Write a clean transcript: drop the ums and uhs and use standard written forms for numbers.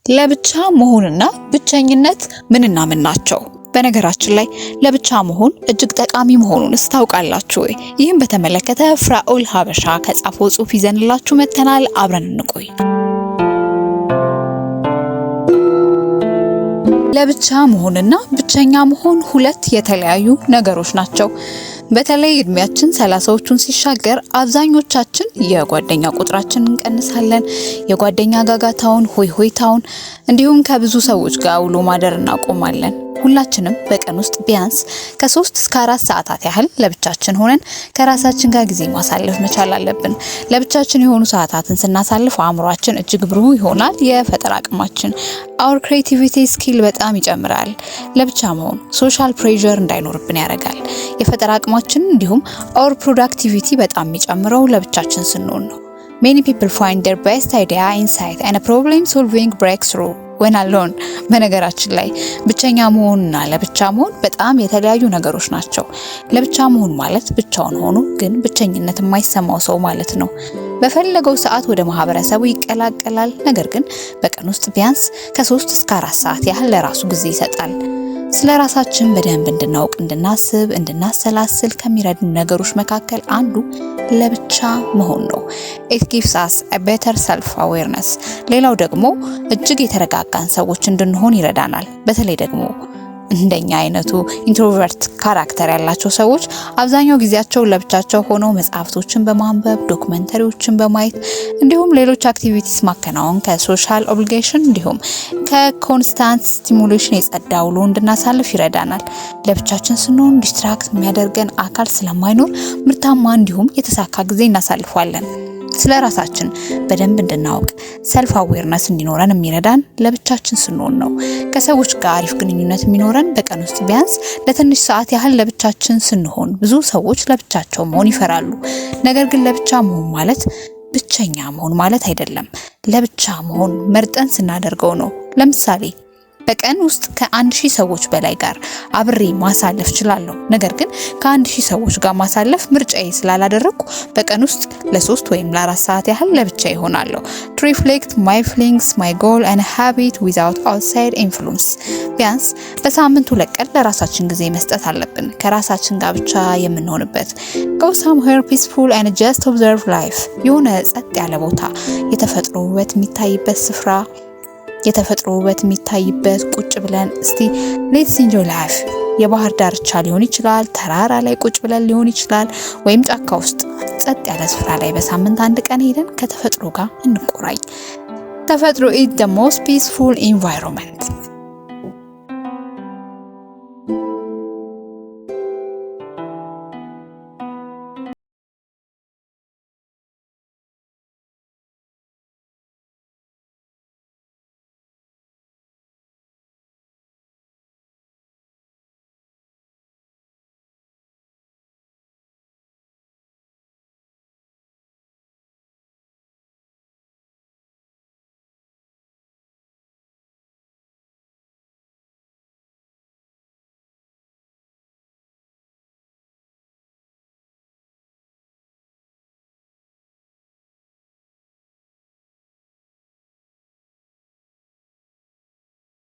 ለብቻ መሆንና ብቸኝነት ምንና ምን ናቸው? በነገራችን ላይ ለብቻ መሆን እጅግ ጠቃሚ መሆኑን ታውቃላችሁ ወይ? ይህን በተመለከተ ፍራኦል ሀበሻ ከጻፈው ጽሑፍ ይዘንላችሁ መተናል። አብረን እንቆይ። ለብቻ መሆንና ብቸኛ መሆን ሁለት የተለያዩ ነገሮች ናቸው። በተለይ እድሜያችን 30ዎቹን ሲሻገር አብዛኞቻችን የጓደኛ ቁጥራችንን እንቀንሳለን። የጓደኛ ጋጋታውን፣ ሆይሆይታውን እንዲሁም ከብዙ ሰዎች ጋር ውሎ ማደር እናቆማለን። ሁላችንም በቀን ውስጥ ቢያንስ ከ3 እስከ 4 ሰዓታት ያህል ለብቻችን ሆነን ከራሳችን ጋር ጊዜ ማሳለፍ መቻል አለብን። ለብቻችን የሆኑ ሰዓታትን ስናሳልፍ አእምሯችን እጅግ ብሩህ ይሆናል። የፈጠራ አቅማችን our creativity skill በጣም ይጨምራል። ለብቻ መሆን ሶሻል ፕሬዠር እንዳይኖርብን ያደርጋል። የፈጠራ አቅማችን እንዲሁም our productivity በጣም የሚጨምረው ለብቻችን ስንሆን ነው። Many people find their best idea, insight and a problem solving breakthrough when alone። በነገራችን ላይ ብቸኛ መሆንና ለብቻ መሆን በጣም የተለያዩ ነገሮች ናቸው። ለብቻ መሆን ማለት ብቻውን ሆኖ ግን ብቸኝነት የማይሰማው ሰው ማለት ነው። በፈለገው ሰዓት ወደ ማህበረሰቡ ይቀላቀላል፣ ነገር ግን በቀን ውስጥ ቢያንስ ከ3 እስከ 4 ሰዓት ያህል ለራሱ ጊዜ ይሰጣል። ስለ ራሳችን በደንብ እንድናውቅ፣ እንድናስብ፣ እንድናሰላስል ከሚረዱን ነገሮች መካከል አንዱ ለብቻ መሆን ነው። it gives us a better self awareness። ሌላው ደግሞ እጅግ የተረጋጋን ሰዎች እንድንሆን ይረዳናል። በተለይ ደግሞ እንደኛ አይነቱ ኢንትሮቨርት ካራክተር ያላቸው ሰዎች አብዛኛው ጊዜያቸው ለብቻቸው ሆነው መጽሐፍቶችን በማንበብ ዶክመንተሪዎችን በማየት እንዲሁም ሌሎች አክቲቪቲስ ማከናወን ከሶሻል ኦብሊጌሽን እንዲሁም ከኮንስታንት ስቲሙሌሽን የጸዳ ውሎ እንድናሳልፍ ይረዳናል። ለብቻችን ስንሆን ዲስትራክት የሚያደርገን አካል ስለማይኖር ምርታማ እንዲሁም የተሳካ ጊዜ እናሳልፋለን። ስለ ራሳችን በደንብ እንድናውቅ ሰልፍ አዌርነስ እንዲኖረን የሚረዳን ለብቻችን ስንሆን ነው። ከሰዎች ጋር አሪፍ ግንኙነት የሚኖረን በቀን ውስጥ ቢያንስ ለትንሽ ሰዓት ያህል ለብቻችን ስንሆን። ብዙ ሰዎች ለብቻቸው መሆን ይፈራሉ። ነገር ግን ለብቻ መሆን ማለት ብቸኛ መሆን ማለት አይደለም። ለብቻ መሆን መርጠን ስናደርገው ነው። ለምሳሌ በቀን ውስጥ ከ1000 ሰዎች በላይ ጋር አብሬ ማሳለፍ እችላለሁ። ነገር ግን ከ1000 ሰዎች ጋር ማሳለፍ ምርጫዬ ስላላደረኩ በቀን ውስጥ ለ3 ወይም ለ4 ሰዓት ያህል ለብቻ ይሆናለሁ። to reflect my feelings, my goal and habit without outside influence። ቢያንስ በሳምንት 2 ቀን ለራሳችን ጊዜ መስጠት አለብን፣ ከራሳችን ጋር ብቻ የምንሆንበት። go somewhere peaceful and just observe life። የሆነ ጸጥ ያለ ቦታ፣ የተፈጥሮ ውበት የሚታይበት ስፍራ፣ የተፈጥሮ ውበት የሚታይበት ቁጭ ብለን እስቲ ሌትስ ኢንጆይ ላይፍ። የባህር ዳርቻ ሊሆን ይችላል፣ ተራራ ላይ ቁጭ ብለን ሊሆን ይችላል፣ ወይም ጫካ ውስጥ ጸጥ ያለ ስፍራ ላይ በሳምንት 1 ቀን ሄደን ከተፈጥሮ ጋር እንቆራኝ። ተፈጥሮ is the most peaceful environment።